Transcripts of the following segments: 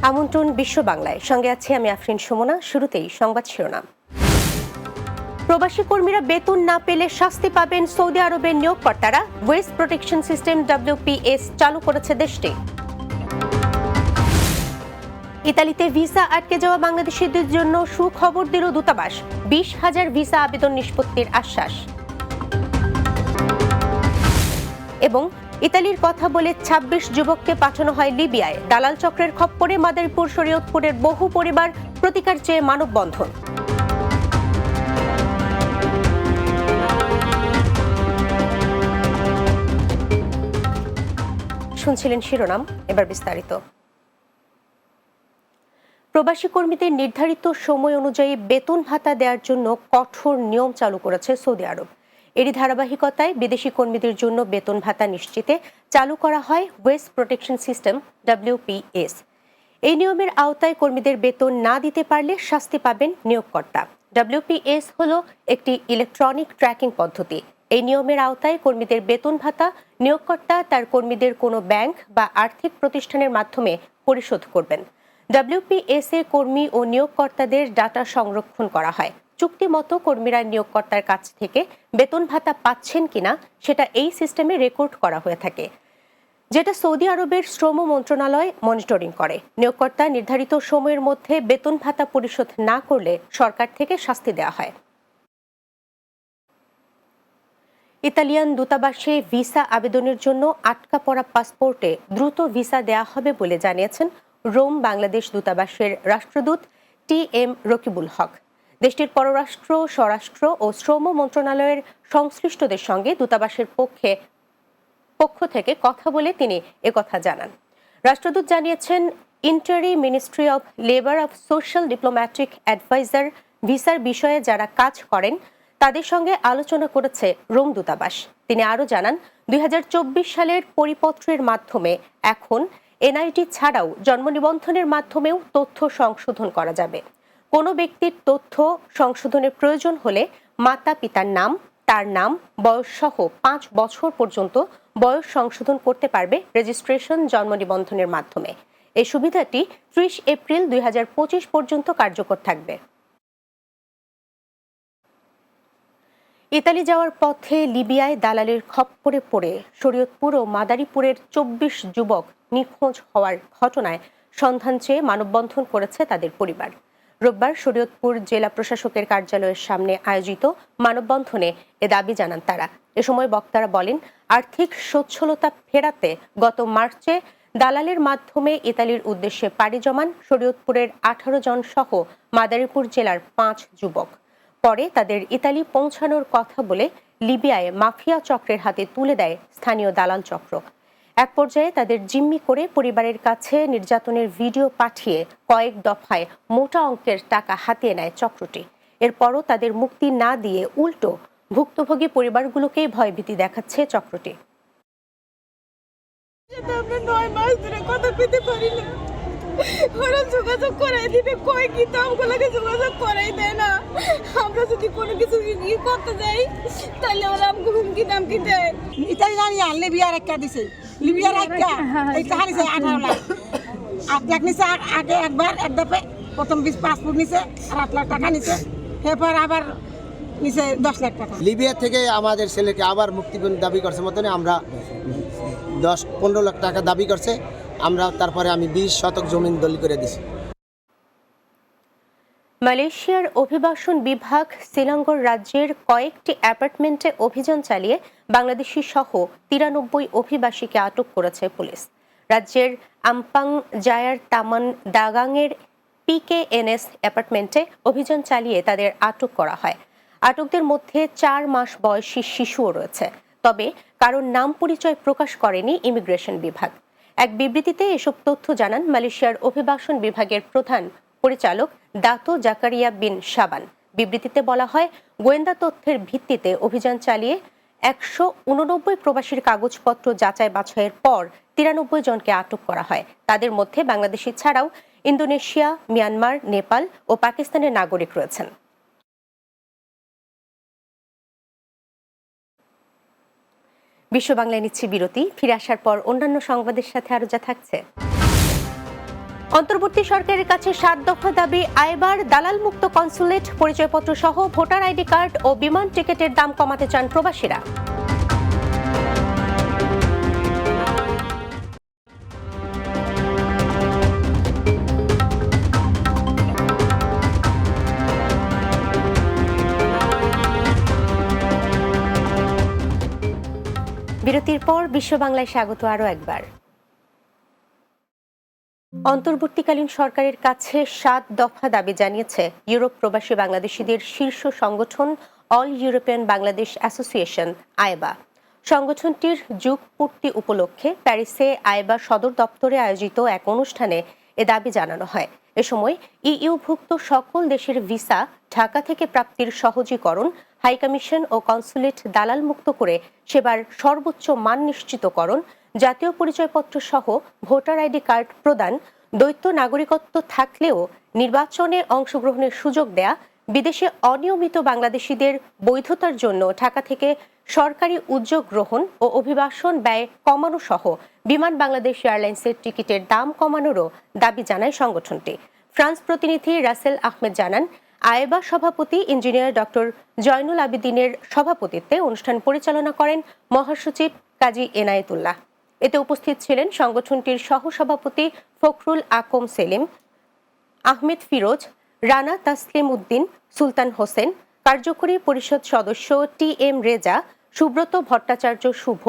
আমন্ত্রণ বিশ্ব বাংলায়, সঙ্গে আছি আমি আফরিন সুমনা। শুরুতেই সংবাদ শিরোনাম। প্রবাসী কর্মীরা বেতন না পেলে শাস্তি পাবেন সৌদি আরবের নিয়োগকর্তারা। ওয়েস্ট প্রোটেকশন সিস্টেম WPS চালু করেছে দেশটি। ইতালিতে ভিসা আটকে যাওয়া বাংলাদেশিদের জন্য সুখবর দিল দূতাবাস। 20,000 ভিসা আবেদন নিষ্পত্তির আশ্বাস। এবং ইতালির কথা বলে 26 যুবককে পাঠানো হয় লিবিয়ায়। দালাল চক্রের খপ্পরে মাদারীপুর শরীয়তপুরের বহু পরিবার প্রতিকার চেয়ে মানববন্ধন। শুনছিলেন শিরোনাম, এবার বিস্তারিত। প্রবাসী কর্মীদের নির্ধারিত সময় অনুযায়ী বেতন ভাতা দেওয়ার জন্য কঠোর নিয়ম চালু করেছে সৌদি আরব। এরই ধারাবাহিকতায় বিদেশি কর্মীদের জন্য বেতন ভাতা নিশ্চিতে চালু করা হয় ওয়েস্ট প্রোটেকশন সিস্টেম WPS। এই নিয়মের আওতায় কর্মীদের বেতন না দিতে পারলে শাস্তি পাবেন নিয়োগকর্তা। WPS হলো একটি ইলেকট্রনিক ট্র্যাকিং পদ্ধতি। এই নিয়মের আওতায় কর্মীদের বেতন ভাতা নিয়োগকর্তা তার কর্মীদের কোনো ব্যাংক বা আর্থিক প্রতিষ্ঠানের মাধ্যমে পরিশোধ করবেন। WPS এ কর্মী ও নিয়োগকর্তাদের ডাটা সংরক্ষণ করা হয়। চুক্তি মতো কর্মীরা নিয়োগকর্তার কাছ থেকে বেতন ভাতা পাচ্ছেন কিনা সেটা এই সিস্টেমে রেকর্ড করা হয়ে থাকে, যেটা সৌদি আরবের শ্রম মন্ত্রণালয় মনিটরিং করে। নিয়োগকর্তা নির্ধারিত সময়ের মধ্যে বেতন ভাতা পরিশোধ না করলে সরকার থেকে শাস্তি দেওয়া হয়। ইতালিয়ান দূতাবাসে ভিসা আবেদনের জন্য আটকা পড়া পাসপোর্টে দ্রুত ভিসা দেওয়া হবে বলে জানিয়েছেন রোম বাংলাদেশ দূতাবাসের রাষ্ট্রদূত TM রকিবুল হক। দেশটির পররাষ্ট্র, স্বরাষ্ট্র ও শ্রম মন্ত্রণালয়ের সংশ্লিষ্টদের সঙ্গে দূতাবাসের পক্ষ থেকে কথা বলে তিনি একথা জানান। রাষ্ট্রদূত জানিয়েছেন, ইন্টারি ministry of labour of social diplomatic adviser ভিসার বিষয়ে যারা কাজ করেন তাদের সঙ্গে আলোচনা করেছে রোম দূতাবাস। তিনি আরও জানান, 2024 সালের পরিপত্রের মাধ্যমে এখন NID ছাড়াও জন্ম নিবন্ধনের মাধ্যমেও তথ্য সংশোধন করা যাবে। কোনো ব্যক্তির তথ্য সংশোধনের প্রয়োজন হলে মাতা পিতার নাম, তার নাম, বয়স সহ 5 বছর পর্যন্ত বয়স সংশোধন করতে পারবে রেজিস্ট্রেশন জন্ম নিবন্ধনের মাধ্যমে। এই সুবিধাটি 30 এপ্রিল 2025 পর্যন্ত কার্যকর থাকবে। ইতালি যাওয়ার পথে লিবিয়ায় দালালের খপ্পরে পড়ে শরীয়তপুর ও মাদারীপুরের 24 যুবক নিখোঁজ হওয়ার ঘটনায় সন্ধান চেয়ে মানববন্ধন করেছে তাদের পরিবার। রোববার শরীয়তপুর জেলা প্রশাসকের কার্যালয়ের সামনে আয়োজিত মানববন্ধনে এ দাবি জানান তারা। এ সময় বক্তারা বলেন, আর্থিক সচ্ছলতা ফেরাতে গত মার্চে দালালের মাধ্যমে ইতালির উদ্দেশ্যে পাড়ি জমান শরীয়তপুরের 18 জন সহ মাদারীপুর জেলার 5 যুবক। পরে তাদের ইতালি পৌঁছানোর কথা বলে লিবিয়ায় মাফিয়া চক্রের হাতে তুলে দেয় স্থানীয় দালাল চক্র। এক পর্যায়ে তাদের জিম্মি করে পরিবারের কাছে নির্যাতনের ভিডিও পাঠিয়ে কয়েক দফায় মোটা অঙ্কের টাকা হাতিয়ে নেয় চক্রটি। এরপরও তাদের মুক্তি না দিয়ে উল্টো ভুক্তভোগী পরিবারগুলোকেই ভয়ভীতি দেখাচ্ছে চক্রটি। ওরা যোগাযোগ করাই দিবে, কয় কি তো আমগুলোকে যোগাযোগ করাই দেয় না। আমরা যদি কোনো কিছু করতে যাই তাহলে ওরা আমকে হুমকি দামকি দেয়। ইতালি জানি লিবিয়ার একটা দিছে, লিবিয়ার একটা এই টাকা নিছে 18 লাখ। আর দেখ নিছে আগে একবার এক দফে প্রথম 20 পাসপোর্ট নিছে আর 8 লাখ টাকা নিছে, এরপর আবার নিছে 10 লাখ টাকা। লিবিয়া থেকে আমাদের ছেলেকে আবার মুক্তিপণ দাবি করছে মতনে আমরা 10-15 লাখ টাকা দাবি করছে। আমরা তারপরে আমি 20 শতক জমি দলিল করে দিছি। মালয়েশিয়ার অভিবাসন বিভাগ সিলাঙ্গর রাজ্যের কয়েকটি অ্যাপার্টমেন্টে অভিযান চালিয়ে বাংলাদেশি সহ 93 অভিবাসীকে আটক করেছে পুলিশ। রাজ্যের আমপাং জায়ার তামান দাগাংয়ের PKNS অ্যাপার্টমেন্টে অভিযান চালিয়ে তাদের আটক করা হয়। আটকদের মধ্যে 4 মাস বয়সী শিশুও রয়েছে, তবে কারোর নাম পরিচয় প্রকাশ করেনি ইমিগ্রেশন বিভাগ। এক বিবৃতিতে এসব তথ্য জানান মালয়েশিয়ার অভিবাসন বিভাগের প্রধান পরিচালক দাতো জাকারিয়া বিন শাবান। বিবৃতিতে বলা হয়, গোয়েন্দা তথ্যের ভিত্তিতে অভিযান চালিয়ে 189 প্রবাসীর কাগজপত্র যাচাই বাছাইয়ের পর 93 জনকে আটক করা হয়। তাদের মধ্যে বাংলাদেশি ছাড়াও ইন্দোনেশিয়া, মিয়ানমার, নেপাল ও পাকিস্তানের নাগরিক রয়েছেন। বিশ্ব বাংলায় নিচ্ছি বিরতি। ফিরে আসার পর অন্যান্য সংবাদের সাথে আরো যা থাকছে। অন্তর্বর্তী সরকারের কাছে ৭ দফা দাবি আয়বার, দালাল মুক্ত কনসুলেট, পরিচয়পত্র সহ ভোটার আইডি কার্ড ও বিমান টিকিটের দাম কমাতে চান প্রবাসীরা। বিরতির পর বিশ্ব বাংলায় স্বাগত আরও একবার। অন্তর্বর্তীকালীন সরকারের কাছে ৭ দফা দাবি জানিয়েছে ইউরোপ প্রবাসী বাংলাদেশিদের শীর্ষ সংগঠন অল ইউরোপিয়ান বাংলাদেশ অ্যাসোসিয়েশন আইবা। সংগঠনটির যুগ পূর্তি উপলক্ষে প্যারিসে আইবা সদর দপ্তরে আয়োজিত এক অনুষ্ঠানে এ দাবি জানানো হয়। এ সময় ইইউভুক্ত সকল দেশের ভিসা ঢাকা থেকে প্রাপ্তির সহজীকরণ, হাইকমিশন ও কনসুলেট দালাল মুক্ত করে সেবার সর্বোচ্চ মান নিশ্চিতকরণ, জাতীয় পরিচয়পত্র সহ ভোটার আইডি কার্ড প্রদান, দ্বৈত নাগরিকত্ব থাকলেও নির্বাচনে অংশগ্রহণের সুযোগ দেয়া, বিদেশে অনিয়মিত বাংলাদেশিদের বৈধতার জন্য ঢাকা থেকে সরকারি উদ্যোগ গ্রহণ ও অভিবাসন ব্যয় কমানো সহ বিমান বাংলাদেশ এয়ারলাইন্সের টিকিটের দাম কমানোরও দাবি জানায় সংগঠনটি। ফ্রান্স প্রতিনিধি রাসেল আহমেদ জানান, আইবা সভাপতি ইঞ্জিনিয়ার ডক্টর জয়নুল আবেদিনের সভাপতিত্বে অনুষ্ঠান পরিচালনা করেন মহাসচিব কাজী এনায়েতুল্লাহ। এতে উপস্থিত ছিলেন সংগঠনটির সহসভাপতি ফখরুল আকম সেলিম, আহমেদ ফিরোজ, রানা তাসলিম উদ্দিন, সুলতান হোসেন, কার্যকরী পরিষদ সদস্য টি.এম. রেজা, সুব্রত ভট্টাচার্য শুভ,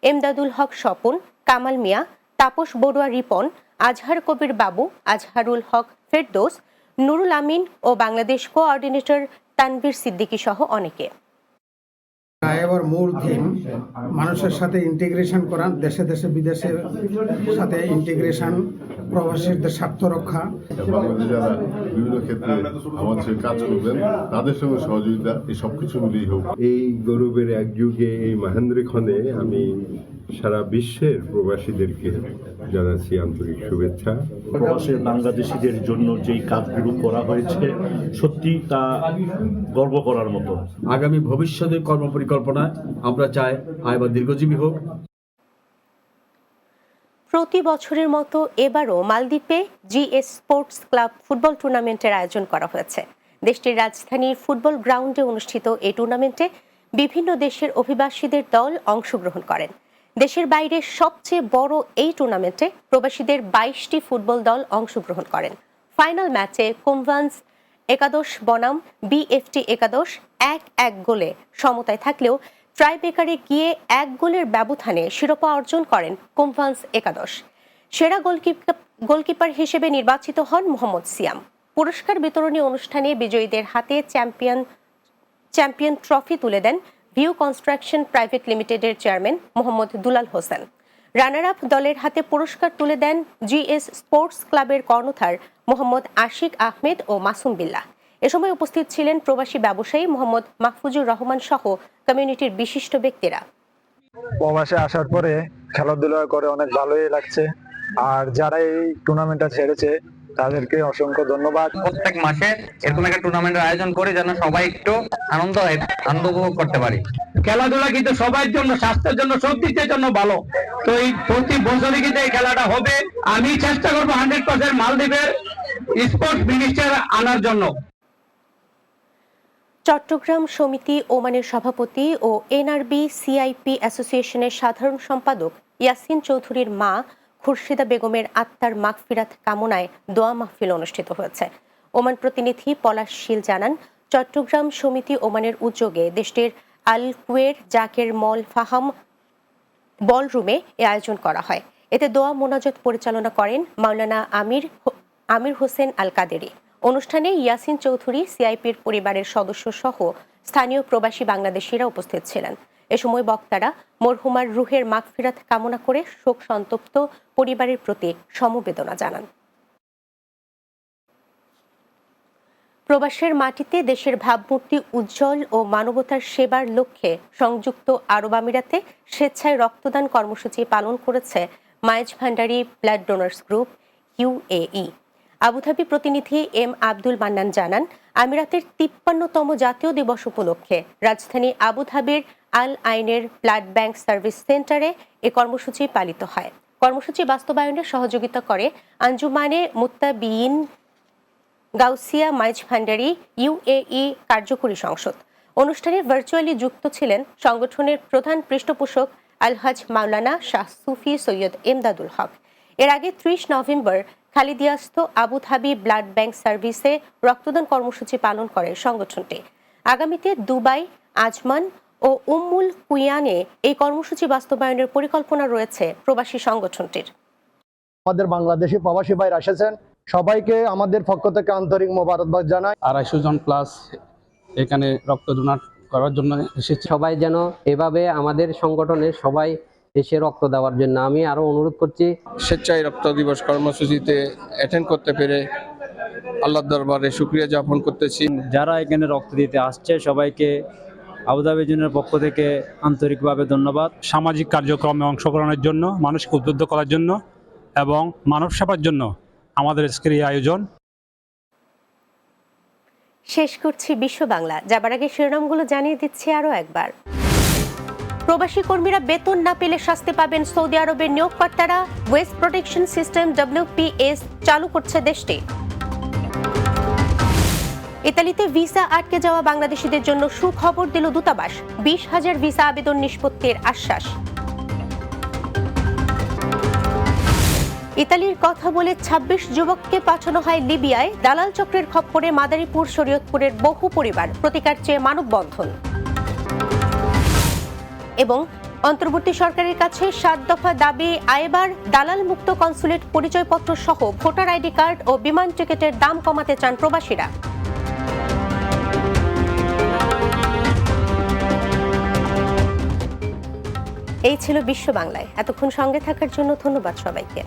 এমদাদুল হক স্বপন, কামাল মিয়া, তাপস বড়ুয়া রিপন, আজহার কবির বাবু, আজহারুল হক ফেরদৌস, নুরুল আমিন ও বাংলাদেশ কোঅর্ডিনেটর তানভীর সিদ্দিকী সহ অনেকে। আইবার মূল থিম মানুষের সাথে ইন্টিগ্রেশন করা, দেশে দেশে বিদেশের সাথে ইন্টিগ্রেশন, প্রবাসীদের স্বার্থ রক্ষা। বাংলাদেশে যারা বিভিন্ন ক্ষেত্রে আমাদের সঙ্গে কাজ করবেন তাদের সঙ্গে সহযোগিতা, এই সবকিছু মিলিয়ে হোক। এই গৌরবের এক যুগে এই মহেন্দ্রক্ষণে আমি সারা বিশ্বের প্রবাসীদেরকে জানাচ্ছি আন্তরিক শুভেচ্ছা। প্রবাসী বাংলাদেশিদের জন্য যেই কাজগুলো করা হয়েছে সত্যি তা গর্ব করার মতো। আগামী ভবিষ্যতের কর্মপরিকল্পনা আমরা চাই আইবা দীর্ঘজীবী হোক। প্রতি বছরের মতো এবারও মালদ্বীপে জিএস স্পোর্টস ক্লাব ফুটবল টুর্নামেন্টের আয়োজন করা হয়েছে। দেশটির রাজধানীর ফুটবল গ্রাউন্ডে অনুষ্ঠিত এই টুর্নামেন্টে বিভিন্ন দেশের অভিবাসীদের দল অংশগ্রহণ করেন। দেশের বাইরে সবচেয়ে বড় এই টুর্নামেন্টে প্রবাসীদের 22টি ফুটবল দল অংশগ্রহণ করেন। ফাইনাল ম্যাচে কুমভান্স একাদশ বনাম বিএফটি একাদশ 1-1 গোলে সমতায় থাকলেও ট্রাইব্রেকারে গিয়ে 1 গোলের ব্যবধানে শিরোপা অর্জন করেন কুমভান্স একাদশ। সেরা গোলকিপার হিসেবে নির্বাচিত হন মোহাম্মদ সিয়াম। পুরস্কার বিতরণী অনুষ্ঠানে বিজয়ীদের হাতে চ্যাম্পিয়ন ট্রফি তুলে দেন ভিউ কনস্ট্রাকশন প্রাইভেট লিমিটেডের chairman Mohammad Dulal Hossain. Runner up দলের হাতে পুরস্কার তুলে দেন জিএস স্পোর্টস ক্লাবের কর্ণধার মোহাম্মদ আশিক আহমেদ ও মাসুম বিল্লাহ। এ সময় উপস্থিত ছিলেন প্রবাসী ব্যবসায়ী মোহাম্মদ মাহফুজুর রহমান সহ কমিউনিটির বিশিষ্ট ব্যক্তিরা। প্রবাসে আসার পরে খেলাধুলা করে অনেক ভালোই লাগছে, আর যারা এই টুর্নামেন্টটা ছেড়েছে তাদেরকে অসংখ্য ধন্যবাদ। প্রত্যেক মাসে এরকম একটা টুর্নামেন্টের আয়োজন করে যেন সবাই একটু আনন্দ উপভোগ করতে পারি। খেলাধুলা কিন্তু সবার জন্য, স্বাস্থ্যের জন্য, সব দিকের জন্য ভালো। তো এই প্রতি বছরই কিন্তু এই খেলাটা হবে। আমি চেষ্টা করবো 100% মালদ্বীপের স্পোর্টস মিনিস্টার আনার জন্য। চট্টগ্রাম সমিতি ওমানের সভাপতি ও এনআরবি সিআইপি অ্যাসোসিয়েশনের সাধারণ সম্পাদক ইয়াসিন চৌধুরীর মা খুরশিদা বেগমের আত্মার মাগফিরাত কামনায় দোয়া মাহফিল অনুষ্ঠিত হয়েছে। ওমান প্রতিনিধি পলাশ শীল জানান, চট্টগ্রাম সমিতি ওমানের উদ্যোগে দেশটির আল কুয়ের জাকের মল ফাহাম বলরুমে এ আয়োজন করা হয়। এতে দোয়া মোনাজাত পরিচালনা করেন মাওলানা আমির হোসেন আল কাদেরি। অনুষ্ঠানে ইয়াসিন চৌধুরী, সিআইপির পরিবারের সদস্য সহ স্থানীয় প্রবাসী বাংলাদেশিরা উপস্থিত ছিলেন। এ সময় বক্তারা মরহুমার রুহের মাগফিরাত কামনা করে শোক সন্তপ্ত পরিবারের প্রতি সমবেদনা জানান। প্রবাসের মাটিতে দেশের ভাবমূর্তি উজ্জ্বল ও মানবতার সেবার লক্ষ্যে সংযুক্ত আরব আমিরাতে স্বেচ্ছায় রক্তদান কর্মসূচি পালন করেছে Maizbhandari blood donors group UAE. Abu Dhabi প্রতিনিধি এম আব্দুল মান্নান জানান, আমিরাতের 53তম জাতীয় দিবস উপলক্ষে রাজধানী আবুধাবির আল আইনের ব্লাড ব্যাংক সার্ভিস সেন্টারে এ কর্মসূচি পালিত হয়। কর্মসূচি বাস্তবায়নে সহযোগিতা করে আঞ্জুমানে মুত্তাবিয়িন গাউসিয়া মাইজ ভান্ডারি UAE কার্যকরী সংসদ। অনুষ্ঠানে ভার্চুয়ালি যুক্ত ছিলেন সংগঠনের প্রধান পৃষ্ঠপোষক আলহাজ মাওলানা শাহ সুফি সৈয়দ এমদাদুল হক। এর আগে 30 নভেম্বর খালিদিয়াস্থ আবুধাবি ব্লাড ব্যাংক সার্ভিসে রক্তদান কর্মসূচি পালন করে সংগঠনটি। আগামীতে দুবাই, আজমান ও উম্মুল কুইয়ানে এই কর্মসূচি বাস্তবায়নের পরিকল্পনা রয়েছে প্রবাসী সংগঠনটির। আমাদের বাংলাদেশি প্রবাসী ভাইরা এসেছেন, সবাইকে আমাদের পক্ষ থেকে আন্তরিক মোবারকবাদ জানাই। 250 জন প্লাস এখানে রক্ত ডোনেট করার জন্য এসেছে। সবাই যেন এভাবে আমাদের সংগঠনে সবাই এসে রক্ত দেওয়ার জন্য আমি আরো অনুরোধ করছি। স্বেচ্ছায় রক্ত দিবস কর্মসূচিতে অ্যাটেন্ড করতে পেরে আল্লাহর দরবারে শুকরিয়া জ্ঞাপন করতেছি। যারা এখানে রক্ত দিতে আসছে সবাইকে আবুধাবি জোনের পক্ষ থেকে আন্তরিকভাবে ধন্যবাদ। সামাজিক কার্যক্রমে অংশগ্রহণের জন্য, মানুষকে উদ্বুদ্ধ করার জন্য এবং মানব সেবার জন্য আমাদের আজকের এই আয়োজন। শেষ করছি বিশ্ব বাংলা। যাবার আগে শিরোনামগুলো জানিয়ে দিচ্ছি আরও একবার। প্রবাসী কর্মীরা বেতন না পেলে শাস্তি পাবেন সৌদি আরবের নিয়োগকর্তারা। ওয়েস্ট প্রোটেকশন সিস্টেম WPS চালু করছে দেশটি। ইতালিতে ভিসা আটকে যাওয়া বাংলাদেশিদের জন্য সুখবর দিল দূতাবাস। 20,000 ভিসা আবেদন নিষ্পত্তির আশ্বাস। ইতালির কথা বলে 26 যুবককে পাঠানো হয় লিবিয়ায়। দালাল চক্রের খপ্পরে মাদারীপুর, শরীয়তপুরের বহু পরিবার, প্রতিকার চেয়ে মানববন্ধন। এবং অন্তর্বর্তী সরকারের কাছে 7 দফা দাবি আয়বার। দালাল মুক্ত কনসুলেট পরিচয়পত্র সহ ভোটার আইডি কার্ড ও বিমান টিকিটের দাম কমাতে চান প্রবাসীরা। এই ছিল বিশ্ব বাংলায়। এতক্ষণ সঙ্গে থাকার জন্য ধন্যবাদ সবাইকে।